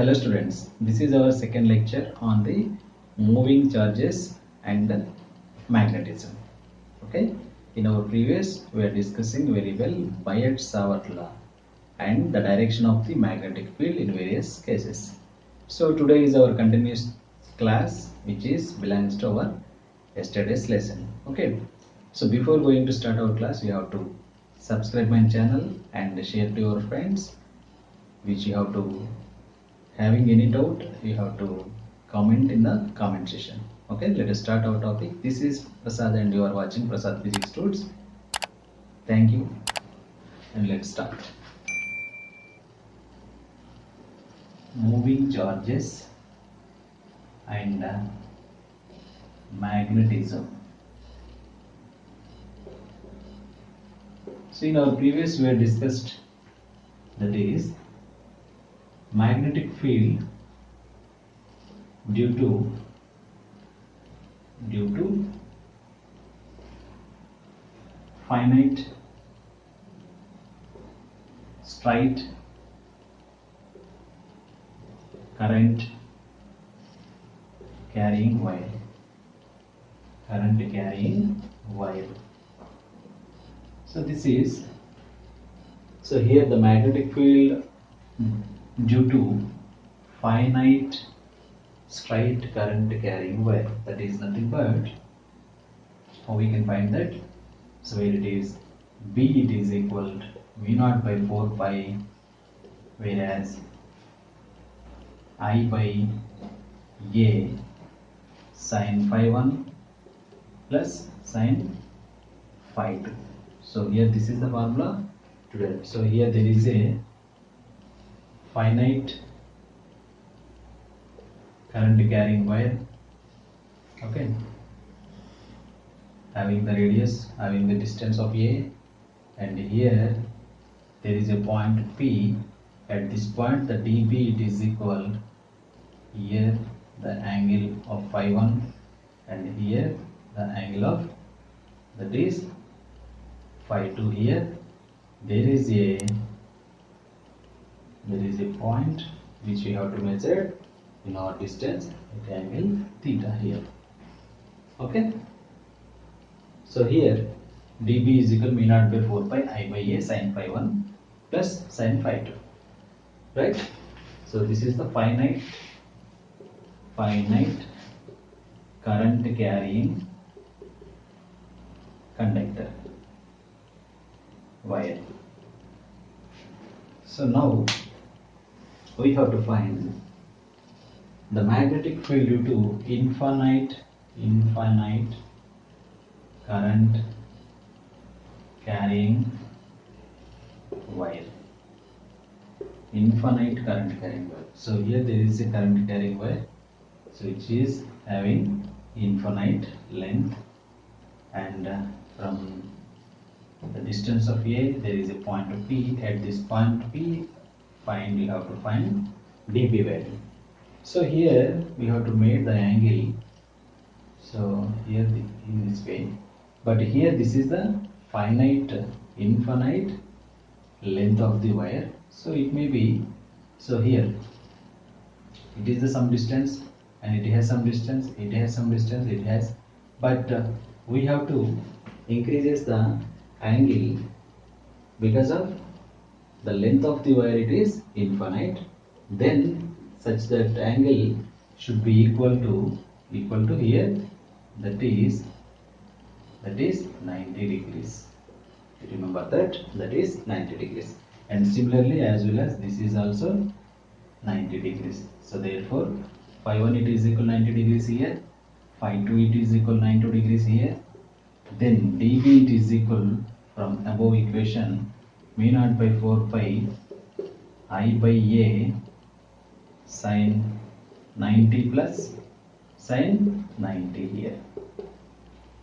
Hello students, this is our second lecture on the moving charges and magnetism. Okay, in our previous we are discussing very well Biot Savart Law and the direction of the magnetic field in various cases. So today is our continuous class which is belongs to our yesterday's lesson. Okay, so before going to start our class you have to subscribe my channel and share to your friends, which you have to having any doubt you have to comment in the comment section. Okay, let us start our topic. This is Prasad and you are watching Prasad Physics Tools. Thank you and let's start. Moving charges and magnetism. So in our previous we have discussed, that is magnetic field due to finite straight current carrying wire. So this is, so here the magnetic field due to finite straight current carrying wire, that is nothing but, how we can find that? So where it is B, it is equal to V0 by 4 pi, whereas I by A sin phi 1 plus sin phi 2. So here this is the formula today. So here there is a finite current carrying wire, okay, having the radius, having the distance of A, and here there is a point P. At this point the dB it is equal, here the angle of phi 1 and here the angle of, that is phi 2. Here there is a point which we have to measure in our distance at angle theta here. Okay, so here dB is equal to V0 by 4 pi I by A sin phi 1 plus sin phi 2, right? So this is the finite current carrying conductor wire. So now we have to find the magnetic field due to infinite current carrying wire. Infinite current carrying wire. So here there is a current carrying wire, so which is having infinite length, and from the distance of A there is a point P. At this point P, you have to find dB value. So here we have to make the angle, so here in this way, but here this is the infinite length of the wire, so it may be, so here it is the some distance and it has some distance, but we have to increases the angle because of the length of the wire, it is infinite, then such that angle should be equal to here, that is 90 degrees. Remember that is 90 degrees, and similarly as well as this is also 90 degrees. So therefore phi 1 it is equal 90 degrees here, phi 2 it is equal 90 degrees here, then dB it is equal, from above equation, V0 by 4 pi I by A sin 90 plus sin 90 here.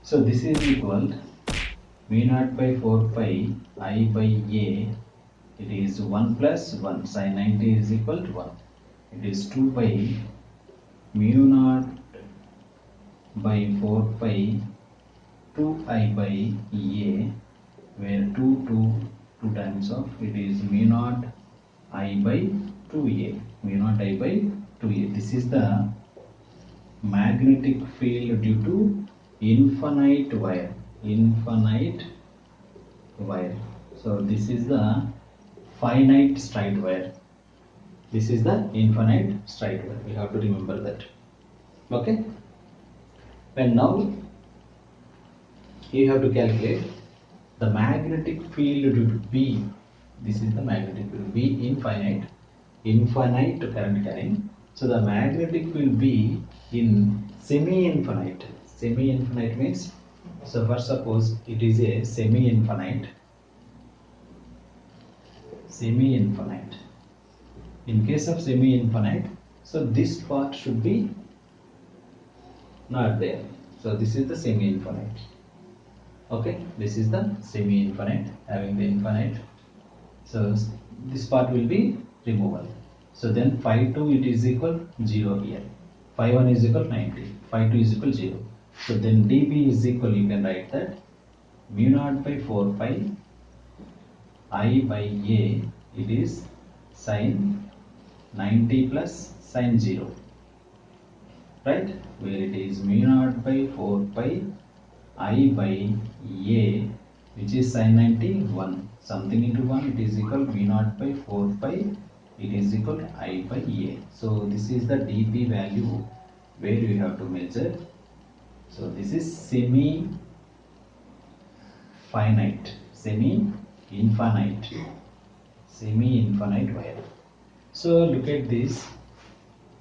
So this is equal V0 by 4 pi I by A, it is 1 plus 1, sin 90 is equal to 1. It is 2 pi mu 0 by 4 pi 2 I by A, where 2 times of, it is mu 0 I by 2A. mu naught I by 2a. This is the magnetic field due to infinite wire. So this is the finite straight wire. This is the infinite straight wire. We have to remember that. Okay. And now you have to calculate the magnetic field due to B. This is the magnetic field. B infinite current carrying. So the magnetic field B in semi-infinite. Semi-infinite means, so first suppose it is a semi-infinite. In case of semi-infinite, so this part should be not there. So this is the semi-infinite. Okay, this is the semi-infinite having the infinite. So this part will be removable. So then phi 2 it is equal 0 here. Phi 1 is equal 90. Phi 2 is equal 0. So then dB is equal, you can write that mu naught by 4 pi I by A, it is sin 90 plus sin 0. Right? Where it is mu naught by 4 pi I by A, which is sin 90 1. Something into 1, it is equal mu naught by 4 pi, it is equal I by A. So this is the dB value where you have to measure. So this is semi-infinite wire. So look at this.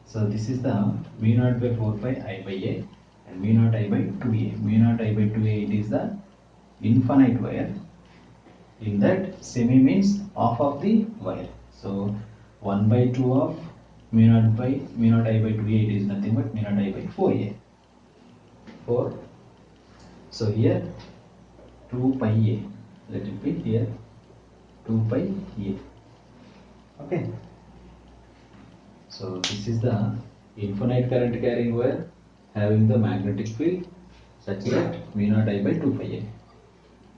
So this is the mu naught by 4 pi I by A and mu naught I by 2A. Mu naught I by 2A, it is the infinite wire. In that, semi means half of the wire. So 1 by 2 of mu naught I by 2A, it is nothing but mu naught I by 4A. 4. So here 2 pi A. Let it be here 2 pi A. Okay. So this is the infinite current carrying wire having the magnetic field such that mu naught I by 2 pi A.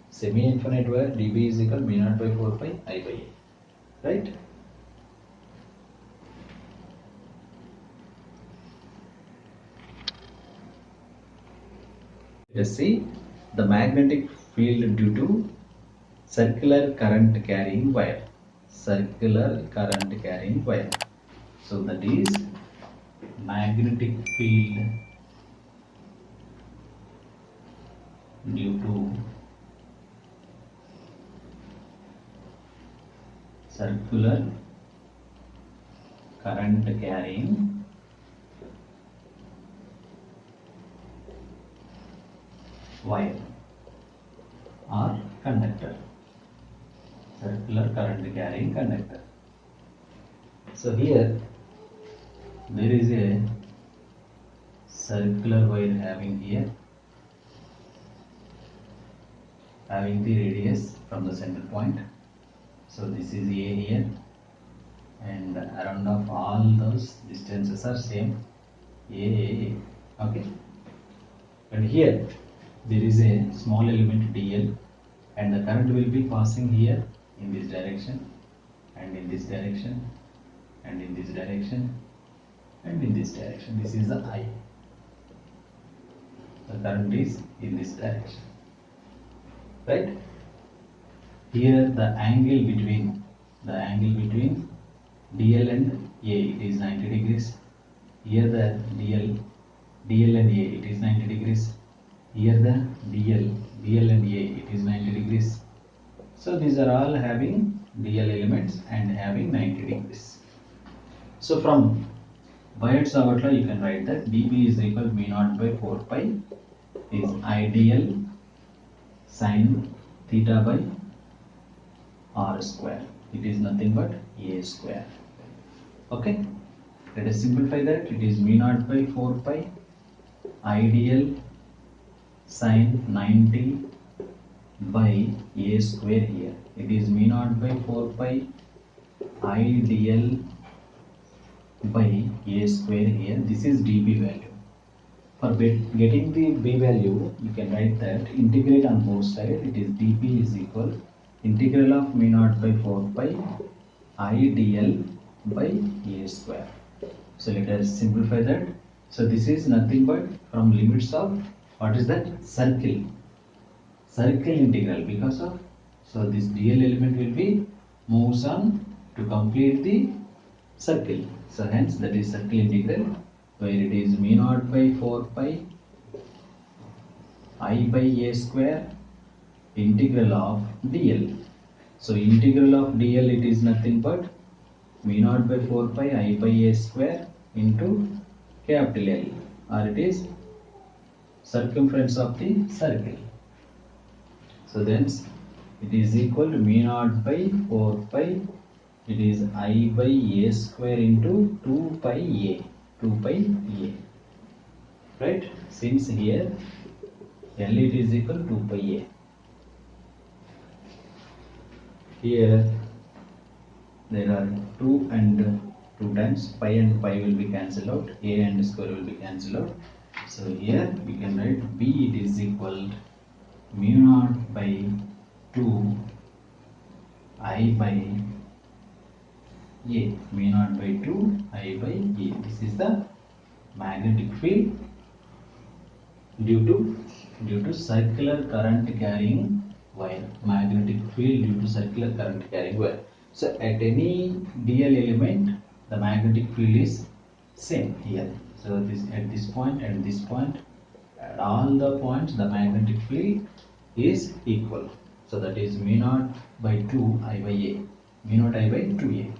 Semi-infinite wire dB is equal mu naught by 4 pi I by A. Right? Let us see the magnetic field due to circular current carrying wire. So that is magnetic field due to circular current carrying wire or conductor. Circular current carrying conductor. So here there is a circular wire having here, having the radius from the center point. So this is A here, and around of all those distances are same, A. Okay. And here there is a small element dl, and the current will be passing here in this direction, and in this direction, and in this direction, and in this direction. This is the I. The current is in this direction. Right? Here the angle between DL and A, it is 90 degrees. Here the DL and A, it is 90 degrees. Here the DL and A, it is 90 degrees. So these are all having DL elements and having 90 degrees. So from Biot Savart Law, you can write that dB is equal to mu naught by 4 pi is ideal sin theta by r square. It is nothing but a square. Okay. Let us simplify that. It is mu naught by 4 pi ideal sin 90 by a square here. It is mu naught by 4 pi ideal by a square here. This is dB value. For getting the b value, you can write that integrate on both sides. It is dB is equal integral of mu naught by 4 pi I dl by A square. So let us simplify that. So this is nothing but from limits of what is that? Circle. Circle integral, because of, so this dl element will be moves on to complete the circle. So hence that is circle integral, where it is mu naught by 4 pi I by a square integral of dl. So integral of dl, it is nothing but mu naught by 4 pi I by a square into capital L, or it is circumference of the circle. So then it is equal to mu naught by 4 pi, it is I by a square into 2 pi a, 2 pi a, right? Since here L it is equal to 2 pi a. Here there are 2 and 2 times, pi and pi will be cancelled out, a and square will be cancelled out. So here we can write b it is equal mu naught by 2 I by a, mu naught by 2 I by a. This is the magnetic field due to circular current carrying wire. Magnetic field due to circular current carrying wire. So at any dl element, the magnetic field is same here. So this at this point and this point, at all the points the magnetic field is equal. So that is mu naught by 2 I by a, mu naught I by 2a,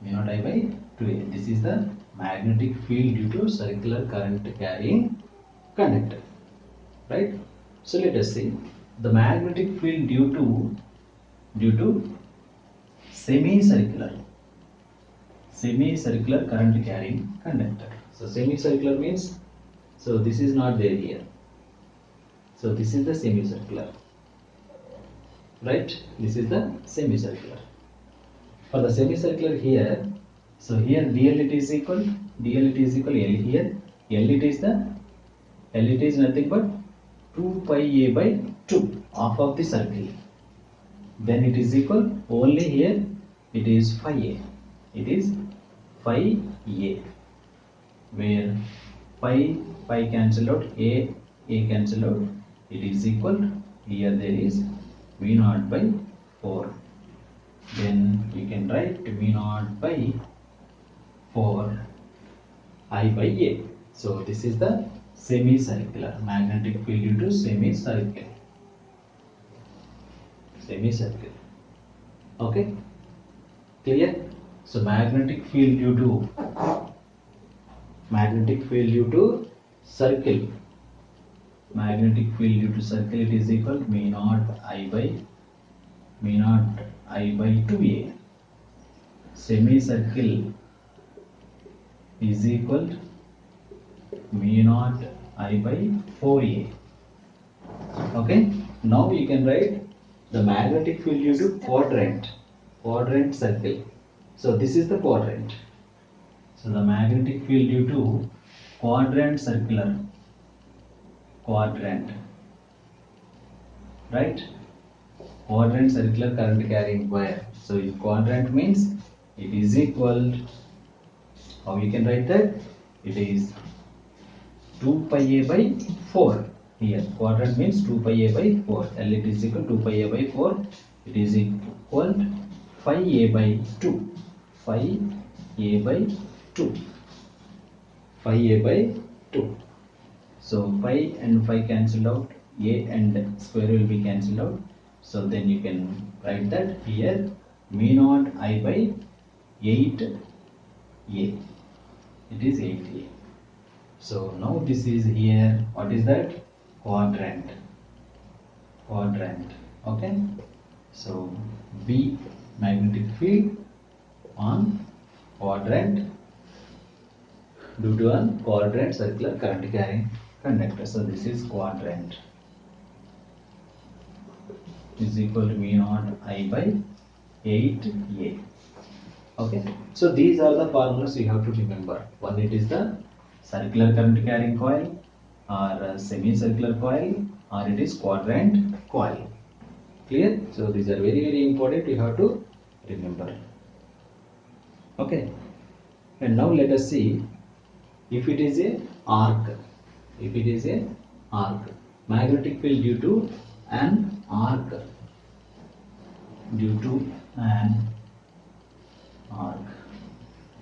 mu naught I by 2a. This is the magnetic field due to circular current carrying conductor, right? So let us see the magnetic field due to semicircular current carrying conductor. So semicircular means, so this is not there here. So this is the semicircular, right? This is the semicircular. For the semicircular here, so here dl it is equal L here. L it is nothing but 2 pi a by 2, half of the circle. Then it is equal, only here it is phi a. It is phi a, where pi cancel out, a cancel out. It is equal, here there is mu naught by 4. Then we can write mu naught by 4 I by a. So this is the semicircular magnetic field due to semicircle. Okay, clear? So magnetic field due to circle. Magnetic field due to circle, it is equal mu naught I by 2a. Semicircle is equal mu naught I by 4a. Okay, now you can write the magnetic field due to quadrant circle. So this is the quadrant. So the magnetic field due to quadrant circular, right? Quadrant circular current carrying wire. So if quadrant means it is equal, how you can write that? It is 2 pi a by 4. Here quadrant means 2 pi a by 4. L it is equal to 2 pi a by 4. It is equal phi a by 2. Phi a by 2. Phi a by 2. So phi and phi cancelled out. A and square will be cancelled out. So then you can write that here mu naught I by 8a. It is 8a. So now this is here, what is that? Quadrant. Okay. So B magnetic field on quadrant due to a quadrant circular current carrying conductor. So this is quadrant is equal to mu naught I by 8a. Okay. So these are the formulas you have to remember. One, it is the circular current carrying coil, or semicircular coil, or it is quadrant coil. Clear? So these are very important, you have to remember. Okay. And now let us see if it is a arc. If it is a arc, magnetic field due to an arc. Due to an arc,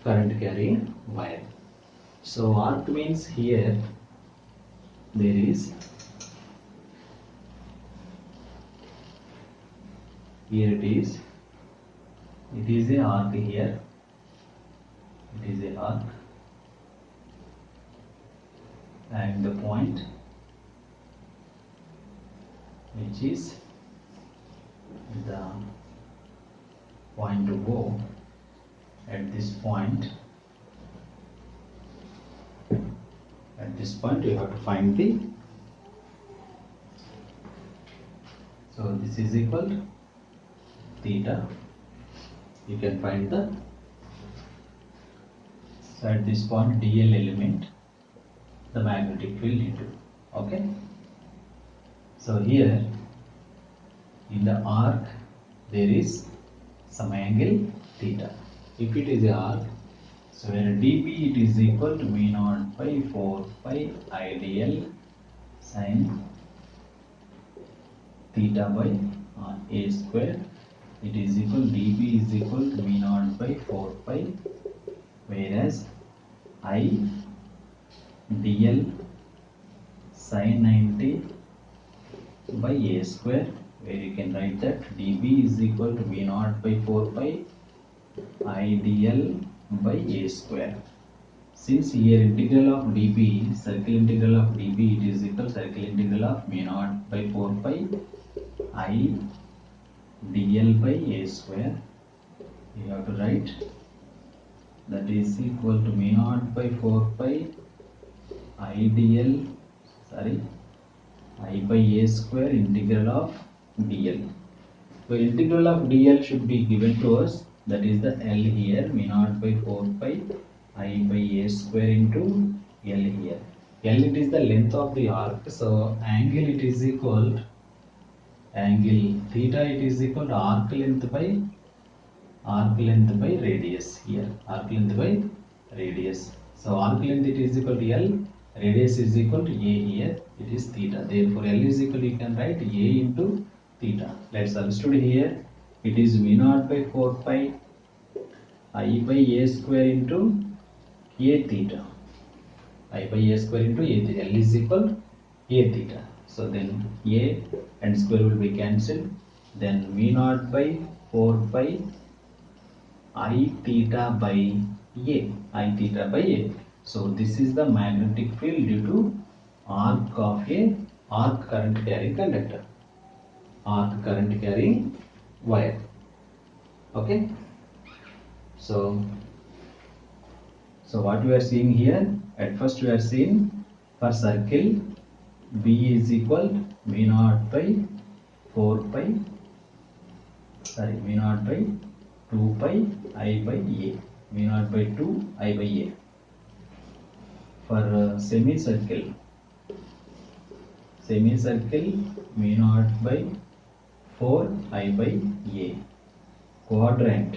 current carrying wire. So arc means here there is, here it is a arc here, it is a arc, and the point which is the point to go at this point. At this point you have to find the, so this is equal to theta. You can find the, so at this point dl element, the magnetic field into. Okay, so here in the arc there is some angle theta. If it is a arc, so where dB it is equal to mu naught by 4 pi IDL sin theta by a square. It is equal, dB is equal to mu naught by 4 pi, whereas I dl sin 90 by a square, where you can write that dB is equal to mu naught by 4 pi I dl by a square. Since here integral of dB, circle integral of dB, it is equal circle integral of mu naught by 4 pi I dl by a square, you have to write that is equal to mu naught by 4 pi I dl, sorry, I by a square integral of dl. So integral of dl should be given to us, that is the L here, mu naught by 4 pi I by a square into L here. L it is the length of the arc, so angle it is equal, angle theta it is equal to arc length by radius here, arc length by radius. So arc length it is equal to L, radius is equal to A here, it is theta. Therefore L is equal to, you can write A into theta. Let's substitute here. It is mu naught by 4 pi I by a square into a theta. I by a square into a theta. L is equal to a theta. So then a and square will be cancelled. Then mu naught by 4 pi I theta by a. I theta by a. So this is the magnetic field due to arc of a arc current carrying conductor. Arc current carrying wire. Okay, so what we are seeing here, at first we are seeing for circle B is equal to mu naught by 4 pi, sorry, mu naught by 2 pi I by a, mu naught by 2 I by a. For semicircle mu naught by 4 I by a. Quadrant,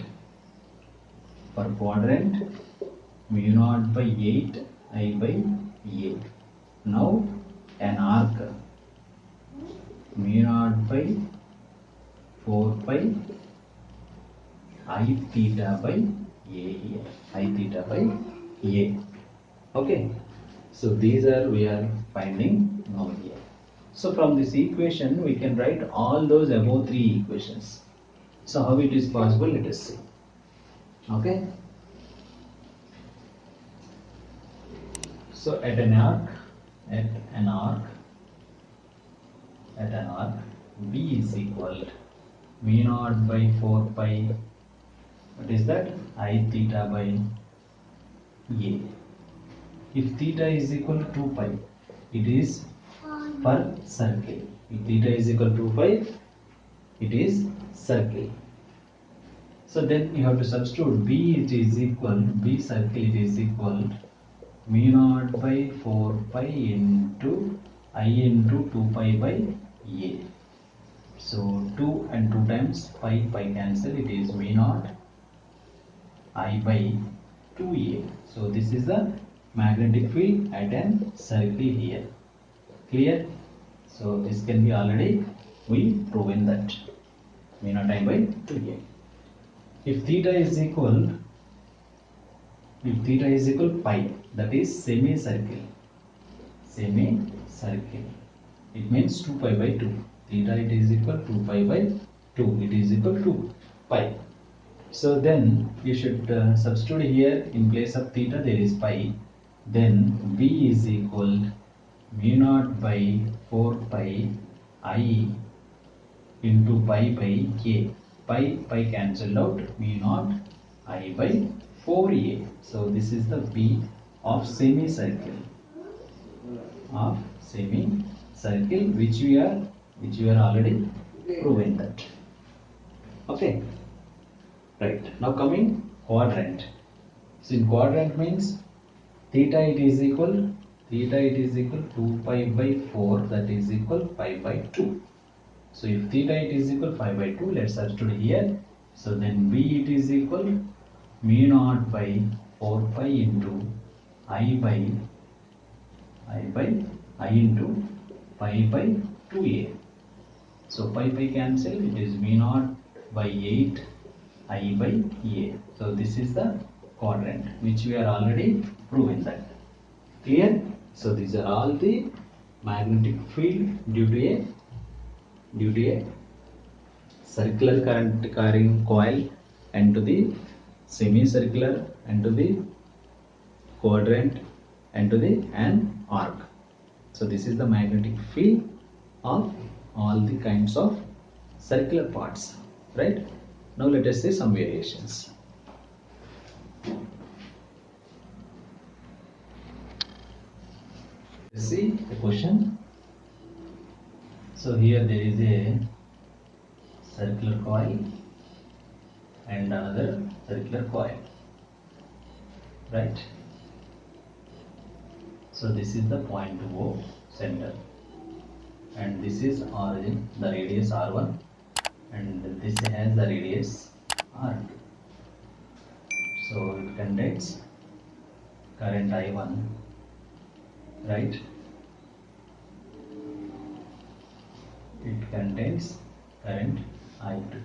for quadrant mu naught by 8 I by a. Now an arc, mu naught by 4 pi I theta by a here, I theta by a. Okay, so these are we are finding now here. So from this equation we can write all those above three equations. So how it is possible, let us see. Okay, so at an arc B is equal to mu naught by 4 pi, what is that, I theta by a. If theta is equal to 2 pi, it is for circle. If theta is equal to 2 pi, it is circle. So then you have to substitute B circle it is equal to mu naught by 4 pi into I into 2 pi by a. So 2 and 2 times pi cancel, it is mu naught I by 2a. So this is the magnetic field at an circle here. Clear? So this can be already we proven that mu naught I by 2a. If theta is equal pi, that is semicircle. It means 2 pi by 2. Theta it is equal to 2 pi by 2. It is equal to pi. So then you should substitute here in place of theta there is pi. Then V is equal mu naught by 4 pi I into pi by k. Pi cancelled out, mu naught I by 4a. So this is the V of semicircle. Which we are already proven that. Okay. Right. Now coming quadrant. So in quadrant means theta it is equal 2 pi by 4, that is equal pi by 2. So if theta it is equal pi by 2, let's substitute here. So then V it is equal mu naught by 4 pi into I into pi by 2a. So pi cancel, it is mu naught by 8 I by a. So this is the quadrant which we are already proven that. Clear? So these are all the magnetic field due to a circular current carrying coil, and to the semicircular, and to the quadrant, and to the an arc. So this is the magnetic field of all the kinds of circular parts, right? Now let us see some variations. See the question. So here there is a circular coil and another circular coil, right? So this is the point O, center, and this is origin, the radius R1, and this has the radius R2. So it contains current I1, right? It contains current I2.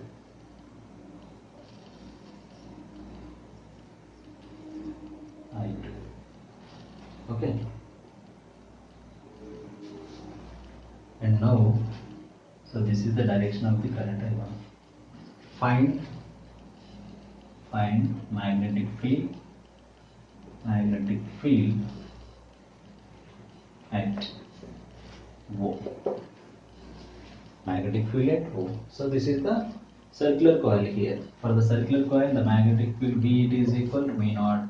Okay. And now, so this is the direction of the current I1. Find magnetic field at O. Magnetic field at O. So this is the circular coil here. For the circular coil, the magnetic field B it is equal to mu naught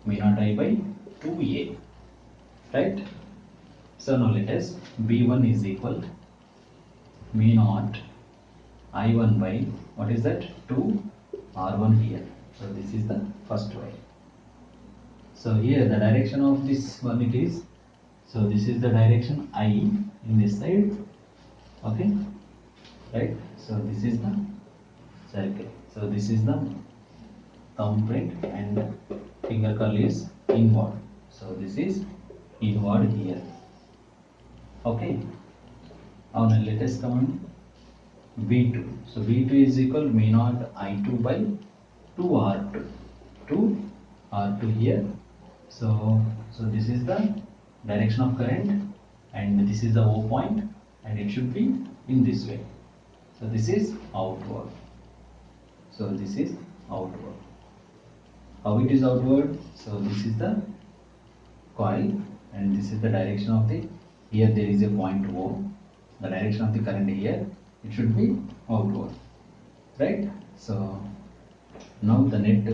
I by 2a, right? So now let us B1 is equal mu naught I1 by, what is that, 2 R1 here. So this is the first wire. So here the direction of this one it is, so this is the direction I in this side, okay, right? So this is the circle. So this is the thumbprint and finger curl is inward. So this is inward here. Okay. Now let us come on V2. So V2 is equal mu naught I2 by 2R2. 2R2 here. So this is the direction of current, and this is the O point, and it should be in this way. So this is outward. So this is outward. How it is outward? So this is the coil, and this is the direction of the, here there is a point O. The direction of the current here, it should be outward, right? So now the net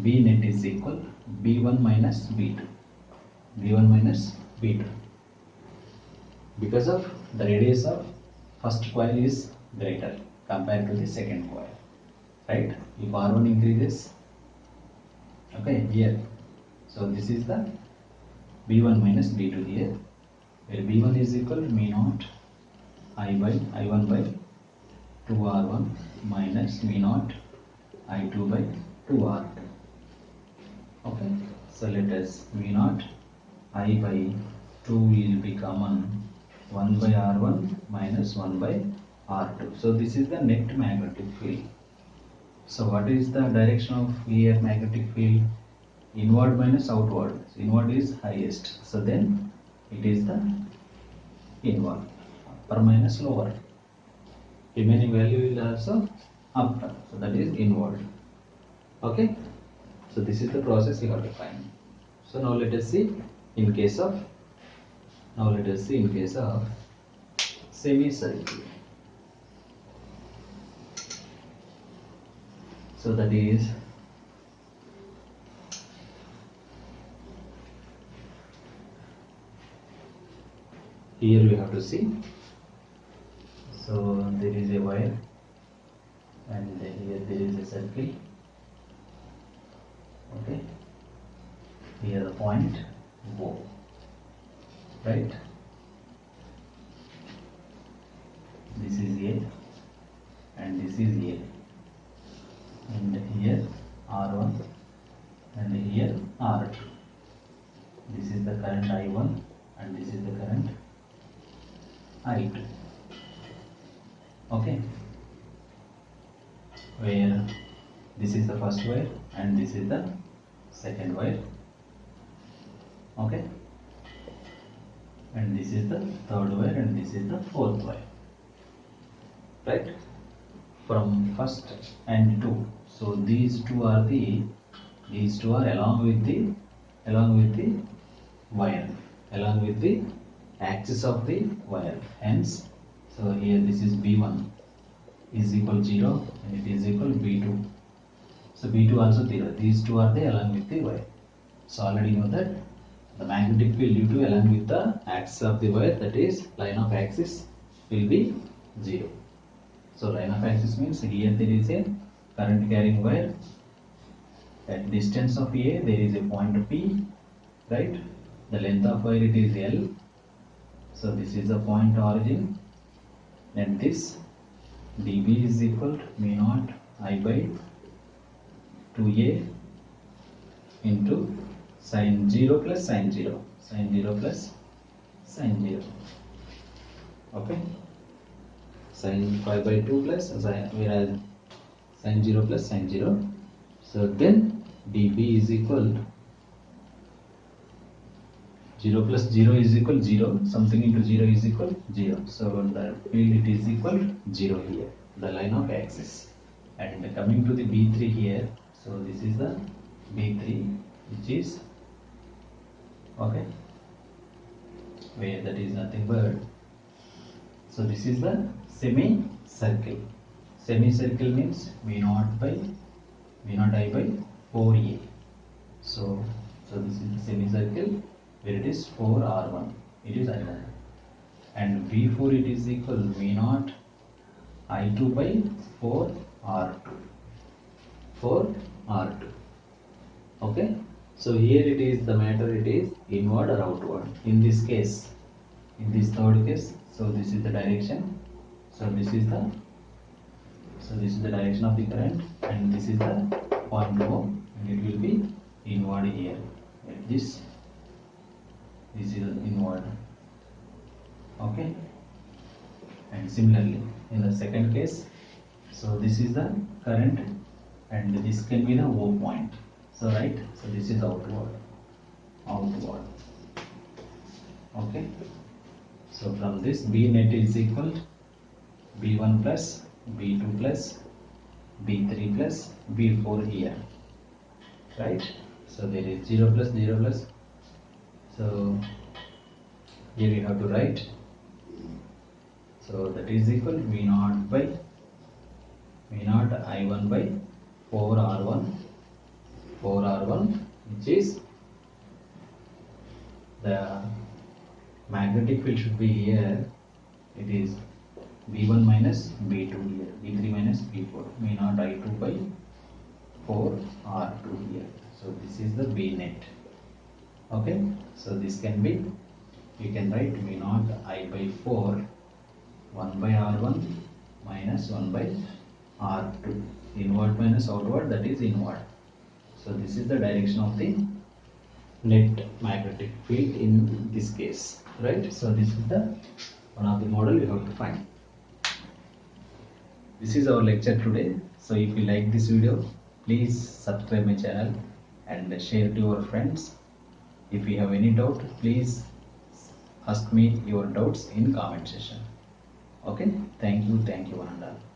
B net is equal B1 minus B2. B1 minus B2. Because of the radius of first coil is greater compared to the second coil, right? If R1 increases, okay, here. So this is the B1 minus B2 here, where B1 is equal to mu naught I1 by 2R1 minus mu naught I2 by 2R2. Okay, so let us V naught I by 2 will be common 1 by R1 minus 1 by R2. So this is the net magnetic field. So what is the direction of here magnetic field? Inward minus outward. So inward is highest. So then it is the inward. Upper minus lower. Remaining value is also upper. So that is inward. Okay. So this is the process you have to find. So now let us see in case of semicircle. So that is here we have to see. So there is a wire and here there is a circle. Okay, here the point O, right? This is A and this is A, and here R1 and here R2. This is the current I1 and this is the current I2. Okay, where this is the first wire and this is the second wire. Okay, and this is the third wire and this is the fourth wire, right? From first and two. So these two are along with the wire, along with the axis of the wire. Hence, so here this is B1 is equal 0 and it is equal B2. So B2 also 0. These two are along with the wire. So already know that the magnetic field due to along with the axis of the wire, that is line of axis, will be 0. So line of axis means here there is a current carrying wire. At distance of A there is a point P, right? The length of wire it is L. So this is the point origin, and this dB is equal to mu naught I by 2A into sin 0 plus sin 0, sin 0 plus sin 0. Okay, sin 5 by 2 plus whereas sin 0 plus sin 0. So then dB is equal to 0 plus 0 is equal 0, something into 0 is equal 0. So the field it is equal 0 here, the line of axis. And coming to the B3 here, so this is the B3 which is, okay, where that is nothing but, so this is the semicircle. Semicircle means V naught I by 4A. So this is the semicircle where it is 4R1, it is I1, and V4 it is equal V naught I2 by 4R2. Okay, so here it is the matter, it is inward or outward. In this case, in this third case, so this is the direction. So this is the direction of the current, and this is the point O, and it will be inward here. Like this is inward. Okay, and similarly in the second case, so this is the current and this can be the O point. So right, so this is outward. Okay, so from this B net is equal to B1 plus B2 plus B3 plus B4 here, right? So there is 0 plus 0 plus. So here you have to write. So that is equal to V naught I1 by 4R1, which is the magnetic field should be here. It is B1 minus B2 here, B3 minus B4, V naught I2 by 4R2 here. So this is the B net. Okay, so this can be, you can write V naught I by 4, 1 by R1 minus 1 by R2. Inward minus outward, that is inward. So this is the direction of the net magnetic field in this case, right? So this is the one of the model we have to find. This is our lecture today. So if you like this video, please subscribe my channel and share to your friends. If you have any doubt, please ask me your doubts in comment section. Okay, thank you one and all.